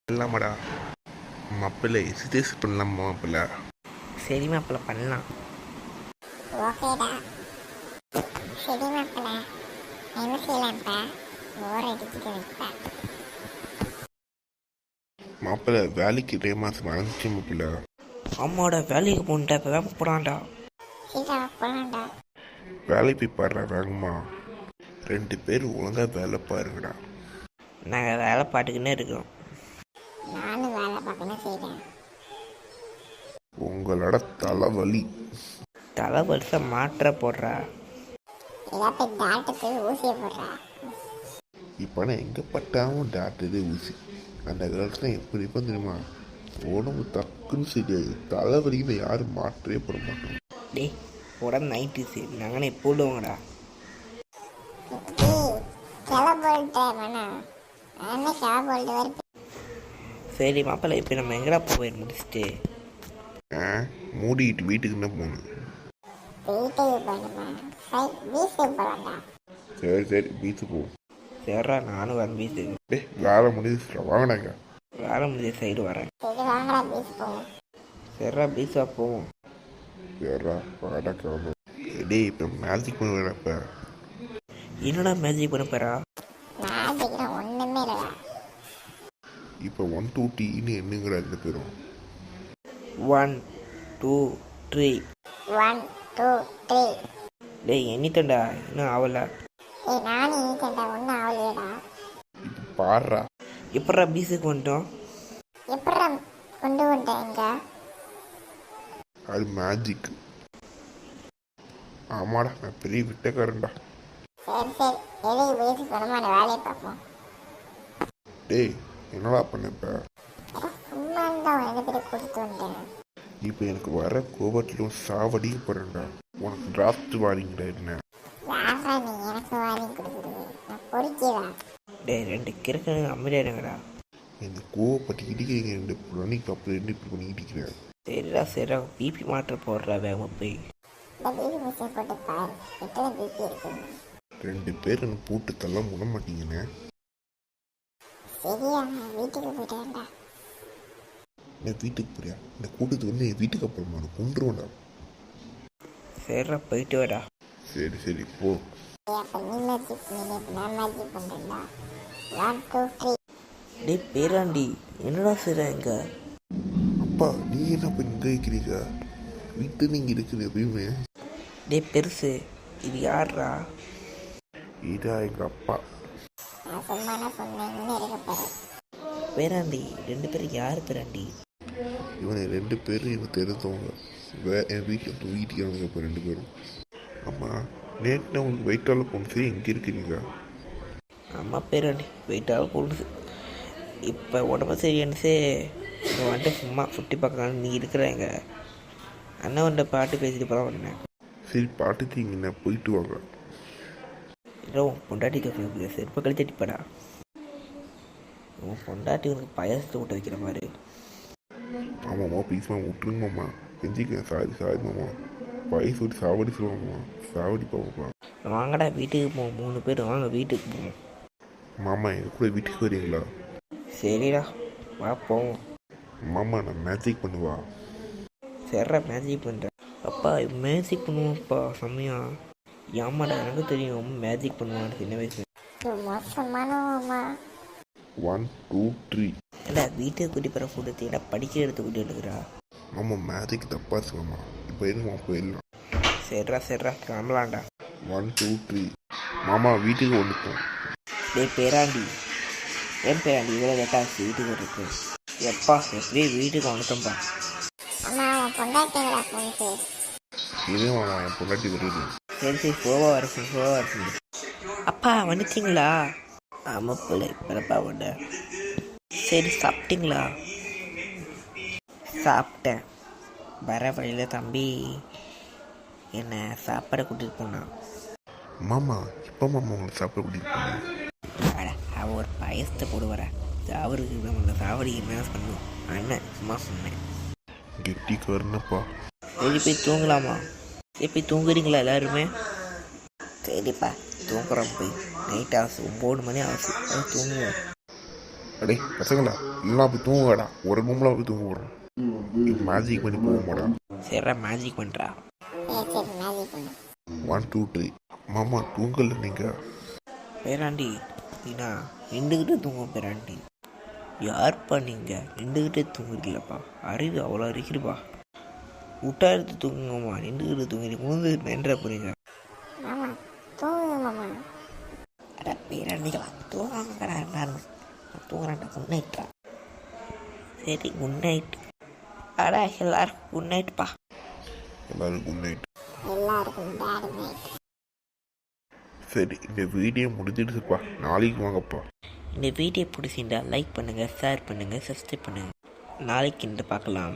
பண்ணலாமாடா மாப்பிள்ளை எக்ஸசைஸ் பண்ணலாமா மாப்பிள்ளை? சரி மாப்பிள்ள பண்ணலாம். ஓகேடா. சரி மாப்பிள்ள, என்ன செய்யலாம்ப்பா? போர் அடிச்சுட்டு வைப்பா. மாப்பிள்ளை வேலைக்கு 2 மாதம் அழைச்சி மாப்பிள்ளை. அம்மாவோட வேலைக்கு போன்ட்டா இப்போ வேலை போகிறான்டா. சீதா போலாம்டா. வேலைக்கு போய் பாடுறா வேகமா. 2 பேர் ஒழுங்காக வேலை பாருங்கடா. நாங்கள் வேலை பாட்டுக்குன்னே இருக்கிறோம். நானும் வேலை பார்க்கணும் செய்கிறேன். உங்களோட தலைவலி தலை வருஷம் மாற்ற போடுறா. ஏதாவது போய் டாக்டருக்கு ஊசியை போடுறா. இப்போ நான் எங்கே பட்டாலும் டாக்டரே ஊசி. அந்த காலத்தில் எப்படி இப்போ தெரியுமா, உடம்பு டக்குன்னு சரியாயி தலைவலின்னு யாரும் மாற்றவே போட மாட்டோம். டேய் உடம்பு நைட்டு சரி நாங்கண்ணே போடுவோங்கடா. கிளை போல்ட்டு வேணாம், நானே கிளை போல்ட்டு வரைக்கும். சரி மாப்பிள்ளை இப்போ நம்ம எங்கடா போய் முடிச்சுட்டு மூடிக்கிட்டு வீட்டுக்கு என்ன போகணும்? வீட்டுக்கு போகணுமா? வீட்டுக்கு போகலாம்டா. சரி சரி பீச்சுக்கு போவோம். சரிடா நானும் வரேன் பீச்சுக்கு. வேலை முடிஞ்சிச்சுடா வாங்கினாங்க. வேலை முடிஞ்ச சைடு வரேன். சரி வாங்கடா பீச் போவோம். சரிடா பீச்சா போவோம். சரிடா வாடா கிளம்பு. டேய் இப்போ மேஜிக் பண்ணுவேன். இப்போ என்னடா மேஜிக் பண்ண போறா? மேஜிக்னா ஒன்றுமே இல்லைடா. இப்போ 1 2 3ன்னு என்னங்கிற 2 பேரும் 1 2 3. 1 2 3. டேய் எண்ணித்தண்டா இன்னும் ஆகல. ஏய் நானும் நீட்டேன்டா, ஒன்றும் ஆகலையேடா. இப்போ பாடுறா. எப்படா பீச்சுக்கு வந்துட்டோம்? எப்படா கொண்டு வந்துட்டேன் இங்க? அது மேஜிக். ஆமாடா நான் பெரிய விட்டக்காரன்டா. சரி சரி, எதுக்கு பீச்சுக்கு போனோமா? அந்த வேலையை பார்ப்போம். டேய் என்னடா பண்ண இப்போ? சும்மா தான் ரெண்டு பேரும் கொடுத்து வந்தேன். இப்போ எனக்கு வர கோபத்திலும் சாவடிக்க போகிறேன்டா. உனக்கு டிராஃப்ட் வாரிங்கடா என்ன? யாரா நீ எனக்கு வாங்கி கொடுக்குறது? நான் பொறுக்கிடா. டேய் 2 கிறுக்கனுங்க அமைதியாடுங்கடா. இந்த கோவப்பட்டுக்கிட்டே 2 ரன்னிங் அப்புறம் 2 இப்படி பண்ணிக்கிட்டு இருக்கிறேன். சரிடா சரிடா பிபி மாற்ற போடுறா வேகமாக போய். இந்த பிபி மிஷின் போட்டு பாரு, எத்தனை பிபி இருக்குன்னு. 2 பேர் என்ன போட்டு தள்ள முட மாட்டீங்கண்ணே. சரியா, நான் வீட்டுக்கு போயிட்டேன்டா. என் வீட்டுக்கு போறியா? இந்த கூட்டத்துக்கு வந்து என் வீட்டுக்கு அப்புறமா நான் கொண்டுருவேன்டா. சரிடா போயிட்டு வாடா. சரி சரி போ. அப்போ நீ மேஜிக் பண்ணி, இப்போ நான் மேஜிக் பண்ணுறேன்டா. 1 2 3. டேய் பேராண்டி என்னடா செய்ற இங்க? அப்பா நீ என்ன இப்போ இங்கே இருக்கிறீங்க? வீட்டு நீங்கள் இருக்குது எப்பயுமே. டேய் பெருசு இது யார்ரா? இதா எங்கள் அப்பா. நான் சும்மா நான் சொன்னேன், இன்னும் இருக்க போகிறேன். பேராண்டி 2 பேரும் யார் பேராண்டி? இவனை 2 பேரும் எனக்கு தெரிஞ்சவங்க. என் வீட்டுக்கு வந்து இப்போ 2 பேரும். ஆமாம் நேற்று உங்களுக்கு வெயிட்டால் போன சரி எங்கே இருக்கிறீங்க? அம்மா பேராண்டி வெயிட்டாக போடுது. இப்போ உடம்பு சரியானுச்சே இங்கே வந்துட்டு சும்மா சுற்றி பார்க்கலாம். நீ இருக்கிறாங்க அண்ணன் வந்த பாட்டு பேசிட்டு போகிறோம் வந்தேன். சரி பாட்டுத்தீங்கண்ணா போயிட்டு வாங்க. இல்லை உன் பொண்டாட்டி தொகை செருப்பை கழிச்சட்டிப்படா. உன் பொண்டாட்டி உனக்கு பயசத்தை விட்டு வைக்கிற மாதிரி. ஆமாம்மா ப்ளீஸ் மாமா விட்டுருங்க மாமா, செஞ்சுக்கேன். சாரி சாரி மாமா. வயசு விட்டு சாவடி சொல்லுவாங்கம்மா, சாவடி பாவம்மா. வாங்கடா வீட்டுக்கு போவோம். 3 பேர் வாங்க வீட்டுக்கு போவோம். மாமா எங்கள் கூட வீட்டுக்கு வரீங்களா? சரிடா வா போவோம். மாமா நான் மேஜிக் பண்ணுவா. சரிடா மேஜிக் பண்ணுறேன். அப்பா மேஜிக் பண்ணுவோம்ப்பா செம்மையா. ஏமாடா எனக்கு தெரியும் மேஜிக் பண்ணுவான்னு சின்ன வயசு. இது மோசமானவம்மா. 1 2 3. இல்லை வீட்டுக்கு கூட்டி போகிற ஃபுட்டு தேடா படிக்கிற இடத்துக்கு கூட்டி எடுக்கிறா. மாமா மேஜிக் தப்பாக இருக்குமா? இப்போ எதுமா போயிடலாம். சரிடா கிளம்பலாம்டா. 1 2 3. மாமா வீட்டுக்கு வந்துட்டோம். டேய் பேராண்டி ஏன் பேராண்டி இவ்வளோ லேட்டாச்சு வீட்டுக்கு இருக்கு? எப்பா எப்படியே வீட்டுக்கு வந்துட்டோம்ப்பா. அம்மா அவன் பொண்டாட்டிங்களா பொண்ணு? இதே மாமா என் பொண்டாட்டி வருது. சரி போவா வரேன். அப்பா வந்துச்சிங்களா? ஆமாம் பிள்ளை இப்போப்பா வந்த. சரி சாப்பிட்டீங்களா? சாப்பிட்டேன். வர வழியில் தம்பி என்னை சாப்பாடை கூட்டிகிட்டு போனான். மாமா இப்போ மாமா உங்களை சாப்பிட கூட்டிகிட்டு போனேன். அவன் ஒரு பயசத்தை போடு வர அவருக்கு நம்மளை சாவடி என்ன பண்ணுவோம் அண்ணன் சும்மா சொன்னேன். கெட்டிக்காரனப்பா. சரி போய் தூங்கலாமா? சரி போய் தூங்குறீங்களா எல்லாருமே? சரிப்பா தூங்குறோம் போய். நைட் ஆகுது 9 மணி ஆகுது. அது தூங்குவோம். அடே பசங்களா எல்லாம் போய் தூங்குடா ஒரு ரூமில் போய் தூங்க போடுறோம் மேஜிக் பண்ணி போகுமாடா சரிடா மேஜிக் பண்ணுறா சரி மேஜிக் பண்ணு 1 2 3 மாமா தூங்கல நீங்கள் பேராண்டி நீனா நின்றுக்கிட்டே தூங்க பேராண்டி யார்ப்பா நீங்கள் நின்றுக்கிட்டே தூங்குறீங்களப்பா அறிவு அவ்வளோ இருக்குதுப்பா விட்டா எடுத்து தூங்குங்கம்மா நின்றுக்கிட்டு தூங்குறீங்க முழுந்து நின்ற போகிறீங்க மாமா தூங்குங்க மாமா. அடா பேராண்டிகளா தூங்காங்கடா நான் தூங்குறேன்டா குட் நைட்ரா சரி குட் நைட் அடா எல்லாருக்கும் குட் நைட்ப்பா எல்லாரும் குட் நைட். எல்லாருக்கும் பேட் நைட். சரி இந்த வீடியோ முடிஞ்சிடுச்சுப்பா நாளைக்கு வாங்கப்பா. இந்த வீடியோ பிடிச்சிருந்தா லைக் பண்ணுங்கள் ஷேர் பண்ணுங்கள் சப்ஸ்கிரைப் பண்ணுங்கள் நாளைக்கு இந்த பார்க்கலாம்.